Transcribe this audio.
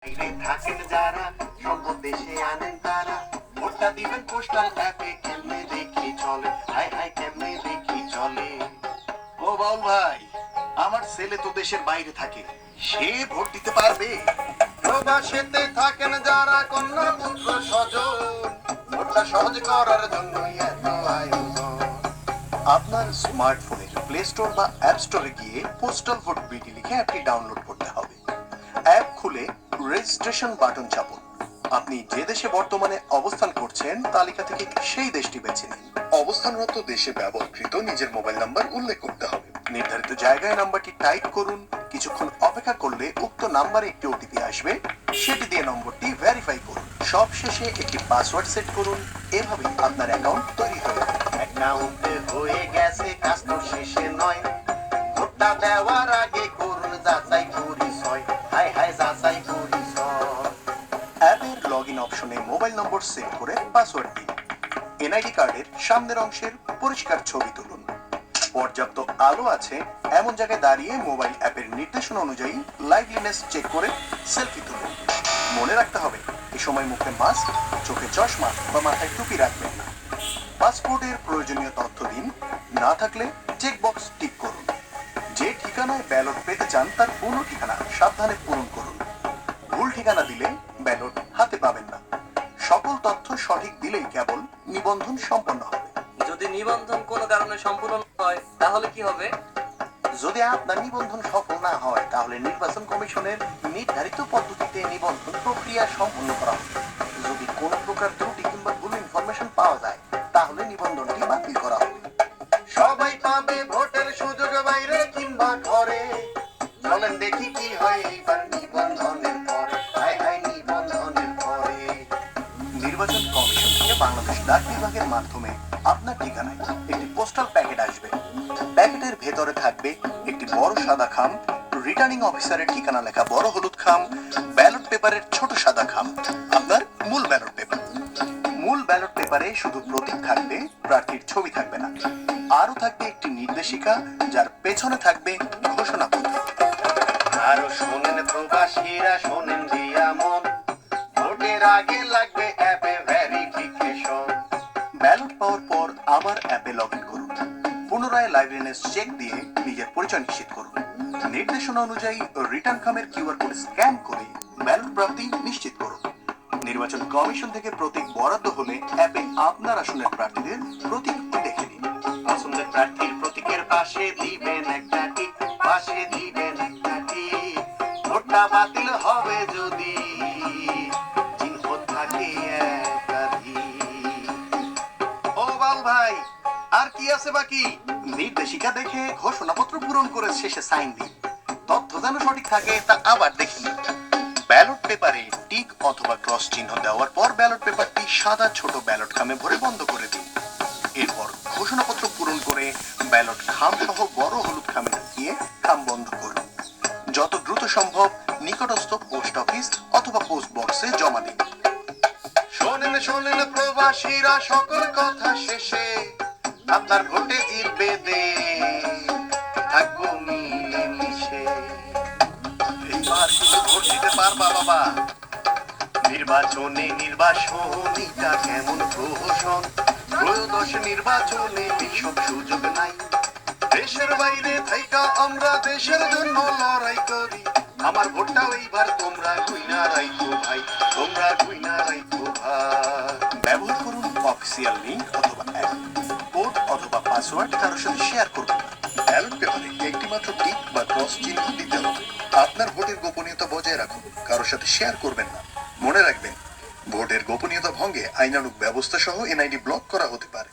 বাইরে থাকেন যারা সম্পদ দেশে আনেন তারা ভোটটা দিবেন পোস্টাল অ্যাপে কেমনে দেখি চলে হায় হায় কেমনে দেখি চলে। ও বাউল ভাই, আমার ছেলে তো দেশের বাইরে থাকে, সে ভোট দিতে পারবে? প্রবাসেতে থাকেন যারা কন্যা পুত্র স্বজন ভোটটা সহজ করার জন্য এত আয়োজন। আপনার স্মার্টফোনের প্লে স্টোর বা অ্যাপ স্টোরে গিয়ে পোস্টাল ভোট বিডি লিখে অ্যাপটি ডাউনলোড করতে হবে। অ্যাপ খুলে রেজিস্ট্রেশন বাটন চাপুন। আপনি যে দেশে বর্তমানে অবস্থান করছেন তালিকা থেকে সেই দেশটি বেছে নিন। অবস্থানরত দেশে ব্যবহৃত নিজের মোবাইল নাম্বার উল্লেখ করতে হবে। নির্ধারিত জায়গায় নাম্বারটি টাইপ করুন। কিছুক্ষণ অপেক্ষা করলে উক্ত নাম্বারে একটি ওটিপি আসবে, সেটি দিয়ে নম্বরটি ভেরিফাই করুন। সবশেষে একটি পাসওয়ার্ড সেট করুন। এভাবে আপনার অ্যাকাউন্ট তৈরি হয়ে যাবে। অ্যাকাউন্টে হয়ে গেছে, কাজ তো শেষে নয়, ভোটটা দেওয়ার আগে করুন যাচাই পরিচয়, হায় হায় যাচাই পরিচয়। অ্যাপের লগইন অপশনে মোবাইল নম্বর সেট করে পাসওয়ার্ড দিন। এনআইডি কার্ডের সামনের অংশের পরিষ্কার ছবি তুলুন। পর্যাপ্ত আলো আছে এমন জায়গায় দাঁড়িয়ে মোবাইল অ্যাপের নির্দেশনা অনুযায়ী লাইভলিনেস চেক করে সেলফি তুলুন। মনে রাখতে হবে, এই সময় মুখে মাস্ক, চোখে চশমা বা মাথায় টুপি রাখবেন না। পাসপোর্টের প্রয়োজনীয় তথ্য দিন, না থাকলে চেক বক্স টিক করুন। যে ঠিকানায় ব্যালট পেতে চান তার পূর্ণ ঠিকানা সাবধানে পূরণ করুন। ভুল ঠিকানা দিলে ব্যালট হাতে পাবেন না। সকল তথ্য সঠিক দিলেই কেবল নিবন্ধন সম্পন্ন হবে। যদি নিবন্ধন কোনো কারণে সম্পূর্ণ হয় তাহলে কি হবে? যদি আপনার নিবন্ধন সফল না হয় তাহলে নির্বাচন কমিশনের নির্ধারিত পদ্ধতিতে নিবন্ধন প্রক্রিয়া সম্পন্ন করা হবে। যদি কোনো প্রকার ত্রুটি কিংবা ভুল ইনফরমেশন পাওয়া যায় তাহলে নিবন্ধনটি বাতিল করা হবে। সবাই পাবে ভোটের সুযোগ বাইরে কিংবা ঘরে, চলেন দেখি কি হয় এইবার নিবন্ধনের পরে, হায় হায় নিবন্ধনের পরে। নির্বাচন কমিশন থেকে বাংলাদেশ ডাক বিভাগের মাধ্যমে আপনার ঠিকানায় একটি পোস্টাল প্যাকেট আসবে। প্যাকেটের ভেতরে থাকবে একটি বড় সাদা খাম, রিটার্নিং অফিসারের ঠিকানা লেখা বড় হলুদ খাম, ব্যালট পেপারের ছোট সাদা খাম, আপনার মূল ব্যালট পেপার। মূল ব্যালট পেপারে শুধু প্রতীক থাকবে, প্রার্থীর ছবি থাকবে না। আরো থাকবে একটি নির্দেশিকা, যার পেছনে থাকবে ঘোষণাপত্র। আরো শোনেন প্রবাসীরা, শোনেন দিয়া মন, ভোটের আগে লাগবে অ্যাপে ভেরিফিকেশন। ব্যালট পাওয়ার পর আবার অ্যাপে লগ ইন করুন। পুনরায় লাইভলিনেস চেক দিয়ে নিজের পরিচয় নিশ্চিত করুন। নির্দেশনা অনুযায়ী রিটার্ন খামের কিউআর কোড স্ক্যান করে ব্যালট প্রাপ্তি নিশ্চিত করুন। নির্বাচন কমিশন থেকে প্রতীক বরাদ্দ হলে অ্যাপে আপনার আসনের প্রার্থীদের প্রতীকটি দেখে নিন। পছন্দের প্রার্থীর প্রতীকের পাশে দিবেন একটা টিক, পাশে দিবেন একটা টিক। ভোটটা বাতিল হবে যদি চিহ্ন থাকে একাধিক। ও বাল ভাই, আর কি আছে বাকি? নির্দেশিকা দেখে ঘোষণাপত্র পূরণ করে শেষে সাইন দিন। তথ্য যেন সঠিক থাকে তা আবার দেখি। ব্যালট পেপারে টিক অথবা ক্রস চিহ্ন দেওয়ার পর ব্যালট পেপারটি সাদা ছোট ব্যালট খামে ভরে বন্ধ করে দিন। এরপর ঘোষণাপত্র পূরণ করে ব্যালট খাম সহ বড় হলুদ খামে ঢুকিয়ে খাম বন্ধ করুন। যত দ্রুত সম্ভব নিকটস্থ পোস্ট অফিস অথবা পোস্ট বক্সে জমা দিন। শোনেন শোনেন প্রবাসীরা, সকল কথা শেষে আপনার ভোটে জিতবে দেশ, থাকবো মিলেমিশে। এইবার কিন্তু ভোট দিতে পারবা বাবা। নির্বাচনে নির্বাচনীটা কেমন প্রহসন, ত্রয়োদশ নির্বাচনে এইসব সুযোগ নাই। দেশের বাইরে থাইকা আমরা দেশের জন্য লড়াই করি, আমার ভোটটাও এইবার তোমরা গুইনা রাইখো ভাই, তোমরা গুইনা রাইখো ভাই। ব্যবহার করুন অফিসিয়াল লিংক অথবা অ্যাপ। কোড অথবা পাসওয়ার্ড কারোর সাথে শেয়ার করুন না। ব্যালট পেপারে একটি মাত্র টিক বা ক্রস চিহ্ন দিতে হবে। আপনার ভোটের গোপনীয়তা বজায় রাখুন, কারোর সাথে শেয়ার করবেন না। মনে রাখবেন, ভোটের গোপনীয়তা ভঙ্গে আইনানুগ ব্যবস্থা সহ এনআইডি ব্লক করা হতে পারে।